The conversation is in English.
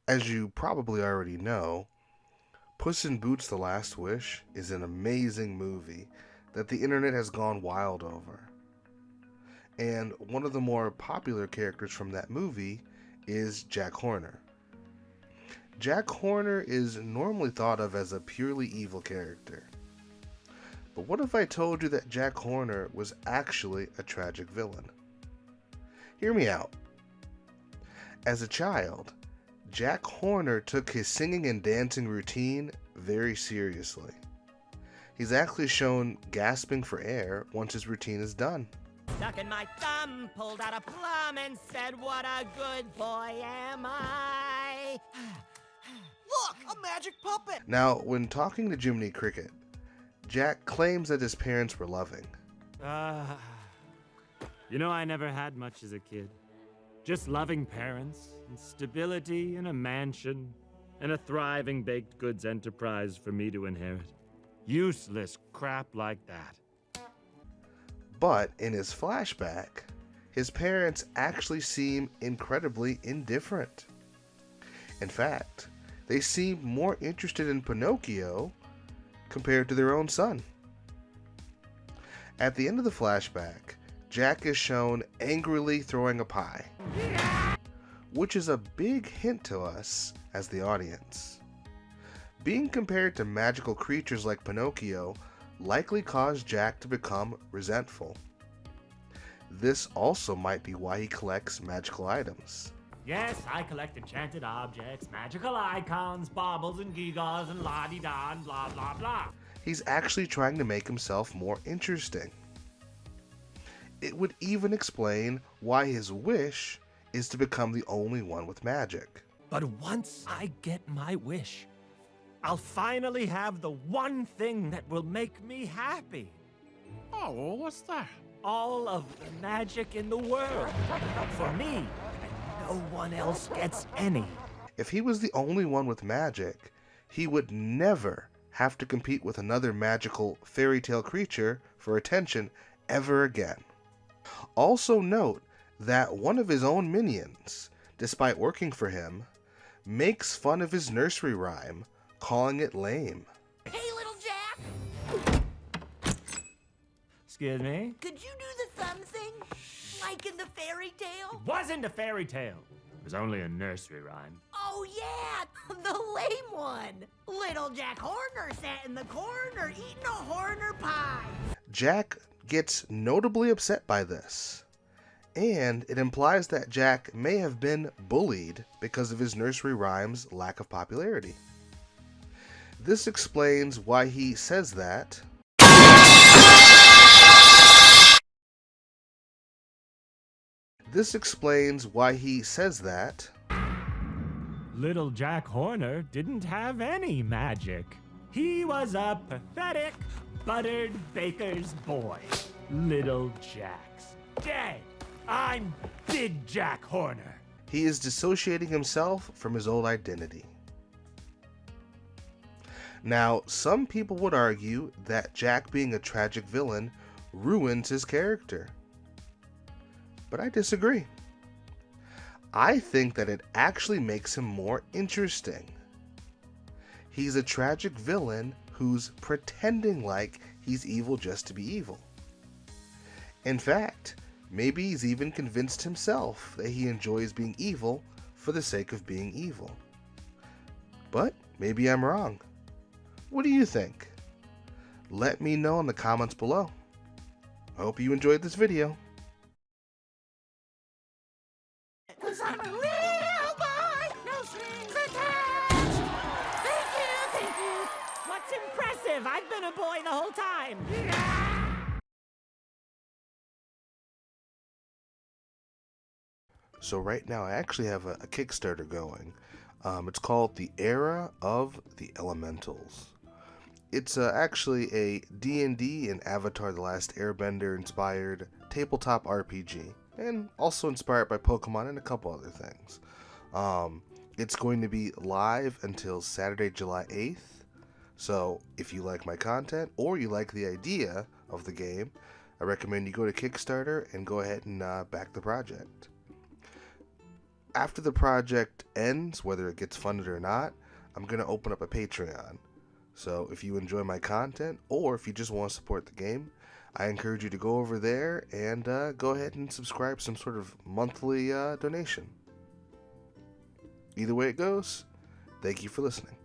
As you probably already know, Puss in Boots: The Last Wish is an amazing movie that the internet has gone wild over. And one of the more popular characters from that movie is Jack Horner. Jack Horner is normally thought of as a purely evil character. But what if I told you that Jack Horner was actually a tragic villain? Hear me out. As a child, Jack Horner took his singing and dancing routine very seriously. He's actually shown gasping for air once his routine is done. Stuck in my thumb, pulled out a plum and said, "What a good boy am I." Look, a magic puppet! Now, when talking to Jiminy Cricket, Jack claims that his parents were loving. I never had much as a kid. Just loving parents, and stability in a mansion, and a thriving baked goods enterprise for me to inherit. Useless crap like that. But in his flashback, his parents actually seem incredibly indifferent. In fact, they seem more interested in Pinocchio compared to their own son. At the end of the flashback, Jack is shown angrily throwing a pie, which is a big hint to us as the audience. Being compared to magical creatures like Pinocchio likely caused Jack to become resentful. This also might be why he collects magical items. Yes, I collect enchanted objects, magical icons, baubles and gewgaws and la-di-da and blah blah blah. He's actually trying to make himself more interesting. It would even explain why his wish is to become the only one with magic. But once I get my wish, I'll finally have the one thing that will make me happy. Oh, well, what's that? All of the magic in the world. For me, and no one else gets any. If he was the only one with magic, he would never have to compete with another magical fairy tale creature for attention ever again. Also note that one of his own minions, despite working for him, makes fun of his nursery rhyme, calling it lame. Hey, little Jack! Excuse me? Could you do the thumb thing? Like in the fairy tale? It wasn't a fairy tale. It was only a nursery rhyme. Oh, yeah! The lame one! Little Jack Horner sat in the corner eating a Horner pie! Jack gets notably upset by this, and it implies that Jack may have been bullied because of his nursery rhyme's lack of popularity. This explains why he says that. Little Jack Horner didn't have any magic. He was a pathetic, buttered baker's boy. Little Jack's dead. I'm Big Jack Horner. He is dissociating himself from his old identity. Now, some people would argue that Jack being a tragic villain ruins his character. But I disagree. I think that it actually makes him more interesting. He's a tragic villain who's pretending like he's evil just to be evil. In fact, maybe he's even convinced himself that he enjoys being evil for the sake of being evil. But maybe I'm wrong. What do you think? Let me know in the comments below. I hope you enjoyed this video. 'Cause I'm a real boy, no strings attached! Thank you! What's impressive? I've been a boy the whole time. So right now I actually have a Kickstarter going. It's called The Era of the Elementals. It's actually a D&D and Avatar: The Last Airbender inspired tabletop RPG, and also inspired by Pokemon and a couple other things. It's going to be live until Saturday, July 8th. So if you like my content or you like the idea of the game, I recommend you go to Kickstarter and go ahead and back the project. after the project ends, whether it gets funded or not, I'm going to open up a Patreon. So if you enjoy my content, or if you just want to support the game, I encourage you to go over there and go ahead and subscribe some sort of monthly donation. Either way it goes, thank you for listening.